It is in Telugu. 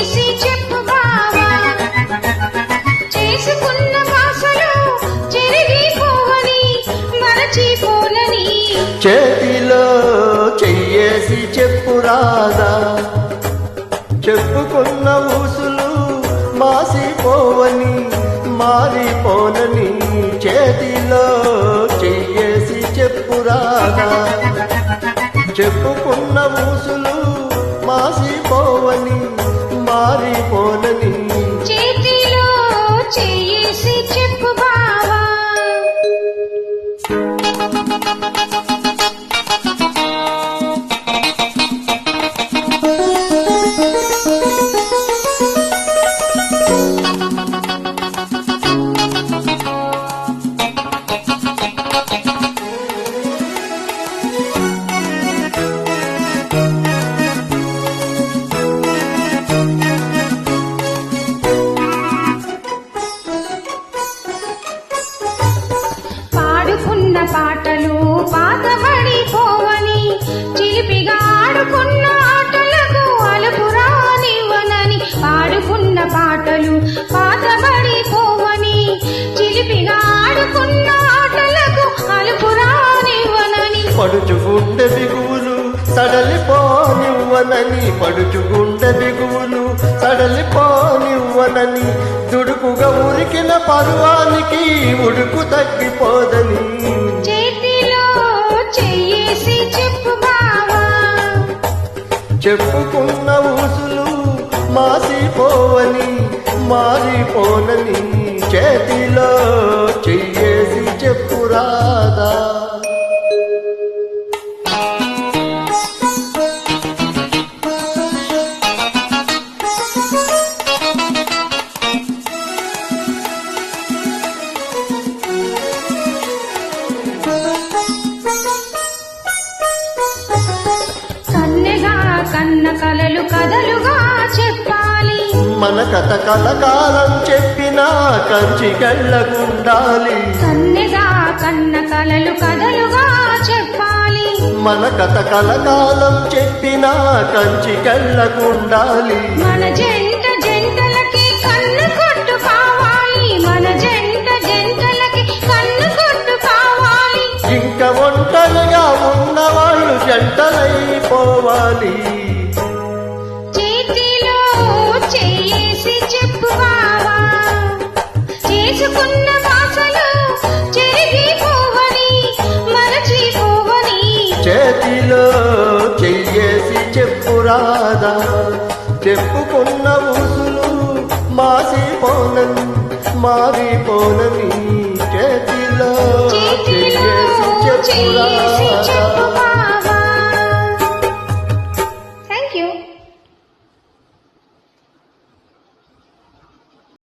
చెయ్యేసి చెప్పు బావా చేసుకున్న వాసలు చెరిగిపోవని మరచిపోనని చేతిలో చెయ్యేసి చెప్పు రాదా చెప్పుకున్న ఊసులు మాసిపోవని మారిపోనని చేతిలో చెయ్యేసి చెప్పు రాదా చెప్పుకున్న ఊసులు మాసిపోవని మారిపోనని చేతిలో చెయ్యేసి చెప్పు బావా పాడుకున్న పాటలు పాతబడిపోవని చిలిపిగా ఆడుకున్న ఆటలకు అలుపు రానివ్వనని పాడుకున్న పాటలు పాతబడిపోవని చిలిపిగా ఆడుకున్న ఆటలకు అలుపు రానివ్వనని పడుచుగుండె బిగువులు సడలిపోనివ్వనని పడుచుగుండె బిగువులు సడలిపోనివ్వనని దుడుకుగా ఉరికిన పరువానికి ఉడుకు తగ్గిపోదని చేతిలో చెయ్యేసి చెప్పు బావా చెప్పుకున్న ఊసులు మాసిపోవని మారిపోనని చేతిలో చెయ్యేసి చెప్పు రాదా కన్నెగా కన్న కలలు కథలుగా చెప్పాలి మన కథ కలకాలం చెప్పినా కంచి కళ్ళకుండాలి కన్నెగా కన్న కలలు కథలుగా చెప్పాలి మన కథ కలకాలం చెప్పినా కంచి కళ్ళకుండాలి మన జంట జంటలకి కన్ను కొట్టు కావాలి మన జంట జంటలకి కన్ను కొట్టు కావాలి ఇంక ఒంటరిగా ఉన్నవాళ్ళు జంటలైపోవాలి చేతిలో చెయ్యేసి చెప్పు బావా చేసుకున్న వాసలు చెరిగిపోవని మరచిపోవని చేతిలో చెయ్యేసి చెప్పు రాదా చెప్పుకున్న ఊసులు మాసిపోనని మారిపోనని చేతిలో చెయ్యేసి చెప్పు రాదా